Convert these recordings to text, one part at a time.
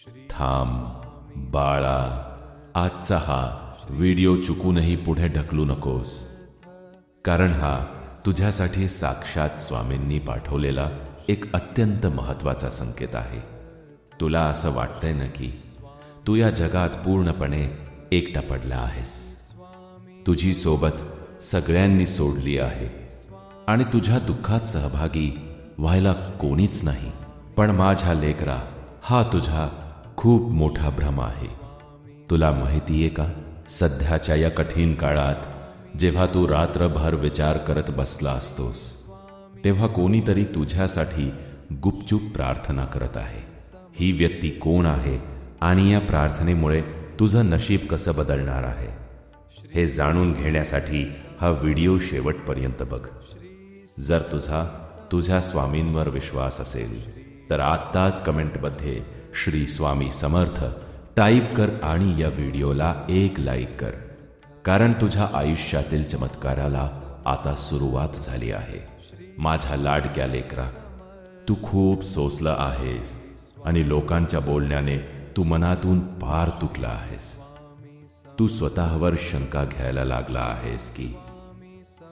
थांब बाळा, आजचा हा व्हिडिओ चुकूनही पुढे ढकलू नकोस, कारण हा तुझ्यासाठी साक्षात स्वामींनी पाठवलेला एक अत्यंत महत्त्वाचा संकेत आहे. तुला असं वाटतंय ना की तू या जगात पूर्णपणे एकटा पडला आहेस. तुझी सोबत सगळ्यांनी सोडली आहे आणि तुझ्या दुःखात सहभागी व्हायला कोणीच नाही. पण माझ्या लेकरा, हा तुझा खूप मोठा भ्रम आहे. तुला माहितीये का, सध्याच्या या कठीण काळात जेव्हा तू रात्रभर विचार करत बसला असतोस, तेव्हा कोणीतरी तुझ्यासाठी गुपचूप प्रार्थना करत आहे. ही व्यक्ती कोण आहे आणि या प्रार्थनेमुळे तुझं नशीब कसं बदलणार आहे, हे जाणून घेण्यासाठी हा व्हिडिओ शेवटपर्यंत बघ. जर तुझ्या स्वामींवर विश्वास असेल तर आत्ताच कमेंटमध्ये श्री स्वामी समर्थ टाईप कर आणि या व्हिडिओला एक लाईक कर, कारण तुझ्या आयुष्यातील चमत्काराला आता सुरुवात झाली आहे. माझ्या लाडक्या लेकरा, तू खूप सोसलं आहेस आणि लोकांच्या बोलण्याने तू मनातून पार तुटला आहेस. तू स्वतःवर शंका घ्यायला लागला आहेस की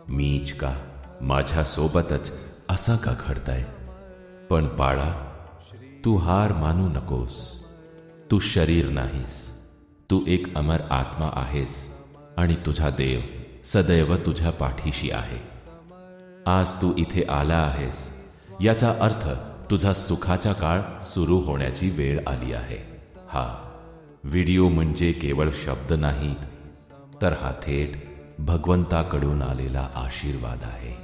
मीच का, माझ्या सोबतच असा का घडतंय. पण बाळा, तू हार मानू नकोस. तू शरीर नाहीस, तू एक अमर आत्मा आहेस आणि तुझा देव सदैव तुझ्या पाठीशी आहे. आज तू इथे आला आहेस, याचा अर्थ तुझा सुखाचा काळ सुरू होण्याची वेळ आली आहे. हा व्हिडिओ म्हणजे केवळ शब्द नाहीत, तर हा थेट भगवंताकडून आलेला आशीर्वाद आहे.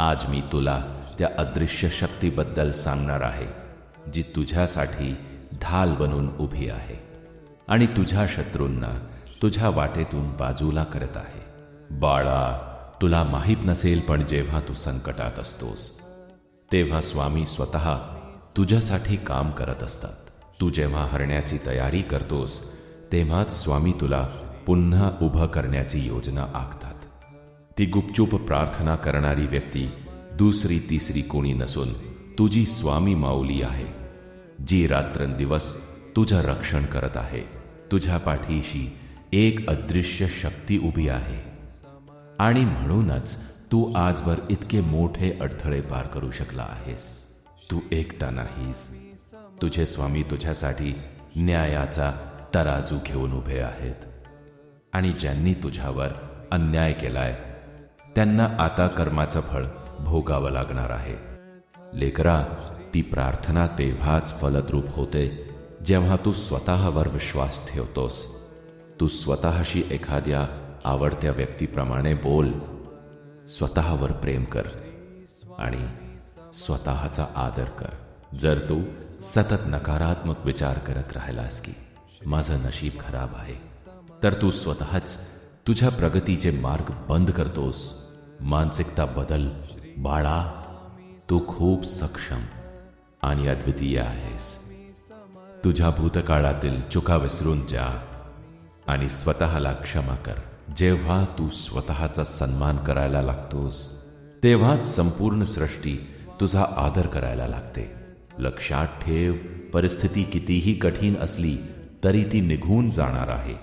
आज मी तुला त्या अदृश्य शक्तीबद्दल सांगणार आहे, जी तुझ्यासाठी ढाल बनून उभी आहे आणि तुझ्या शत्रूंना तुझ्या वाटेतून बाजूला करत आहे. बाळा, तुला माहीत नसेल, पण जेव्हा तू संकटात असतोस तेव्हा स्वामी स्वतः तुझ्यासाठी काम करत असतात. तू जेव्हा हरण्याची तयारी करतोस तेव्हाच स्वामी तुला पुन्हा उभं करण्याची योजना आखतात. ती गुपचूप प्रार्थना करणारी व्यक्ती दुसरी तिसरी कोणी नसून तुझी स्वामी माऊली आहे, जी रात्रंदिवस तुझं रक्षण करत आहे. तुझ्या पाठीशी एक अदृश्य शक्ती उभी आहे आणि म्हणूनच तू आजवर इतके मोठे अडथळे पार करू शकला आहेस. तू एकटा नाहीस. तुझे स्वामी तुझ्यासाठी न्यायाचा तराजू घेऊन उभे आहेत आणि ज्यांनी तुझ्यावर अन्याय केलाय त्यांना आता कर्माचं फळ भोगावं लागणार आहे. लेकरा, ती प्रार्थना तेव्हाच फलद्रूप होते जेव्हा तू स्वतःवर विश्वास ठेवतोस. तू स्वतःशी एखाद्या आवडत्या व्यक्तीप्रमाणे बोल, स्वतःवर प्रेम कर आणि स्वतःचा आदर कर. जर तू सतत नकारात्मक विचार करत राहिलास की माझं नशीब खराब आहे, तर तू स्वतःच तुझ्या प्रगतीचे मार्ग बंद करतोस. मानसिकता बदल बाळा. तू खूप सक्षम आणि अद्वितीय आहेस. तुझ्या भूतकाळातील चुका विसरून जा आणि स्वतःला क्षमा कर. जेव्हा तू स्वतःचा सन्मान करायला लागतोस तेव्हाच संपूर्ण सृष्टी तुझा आदर करायला लागते. लक्षात ठेव, परिस्थिती कितीही कठीण असली तरी ती निघून जाणार आहे.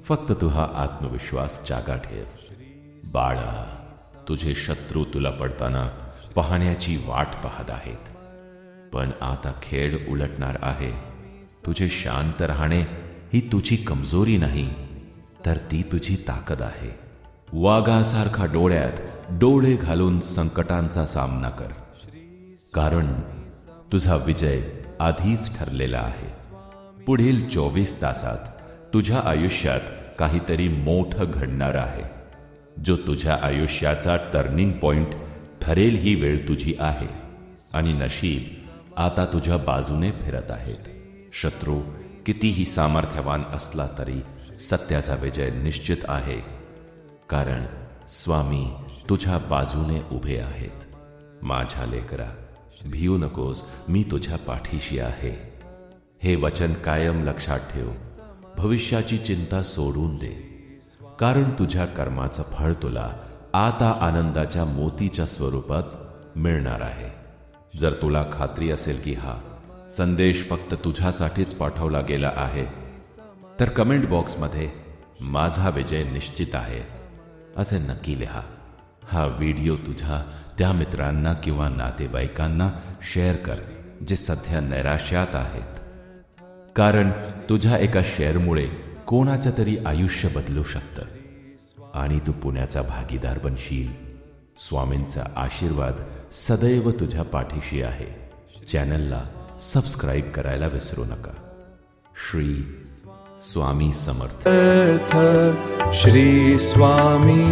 फक्त तुझा आत्मविश्वास जागा ठेव. बाळा, तुझे शत्रू तुला पडताना पाहण्याची वाट पाहत आहेत, पण आता खेळ उलटणार आहे. तुझे शांत राहणे ही तुझी कमजोरी नाही, तर ती तुझी ताकद आहे. वाघासारखा डोळ्यात डोळे घालून संकटांचा सामना कर, कारण तुझा विजय आधीच ठरलेला आहे. पुढील 24 तासात तुझ्या आयुष्यात काहीतरी मोठं घडणार आहे, जो तुझ्या आयुष्याचा टर्निंग पॉइंट ठरेल. ही वेळ तुझी आहे आणि नशीब आता तुझ्या बाजूने फिरत आहेत. शत्रू कितीही सामर्थ्यवान असला तरी सत्याचा विजय निश्चित आहे, कारण स्वामी तुझ्या बाजूने उभे आहेत. माझ्या लेकरा, भिऊ नकोस, मी तुझ्या पाठीशी आहे. हे वचन कायम लक्षात ठेव. भविष्याची चिंता सोडून दे, कारण तुझ्या कर्माचं फळ तुला आता आनंदाच्या मोतीच्या स्वरूपात मिळणार आहे. जर तुला खात्री असेल की हा संदेश फक्त तुझ्यासाठीच पाठवला गेला आहे तर कमेंट बॉक्समध्ये माझा विजय निश्चित आहे असे नक्की लिहा. हा व्हिडिओ तुझ्या त्या मित्रांना किंवा नातेवाईकांना शेअर कर जे सध्या नैराश्यात आहेत, कारण तुझ्या एका शेअरमुळे कोणाचं तरी आयुष्य बदलू शकतं आणि तू पुण्याचा भागीदार बनशील. स्वामींचा आशीर्वाद सदैव तुझ्या पाठीशी आहे. चॅनलला सबस्क्राईब करायला विसरू नका. श्री स्वामी समर्थ. श्री स्वामी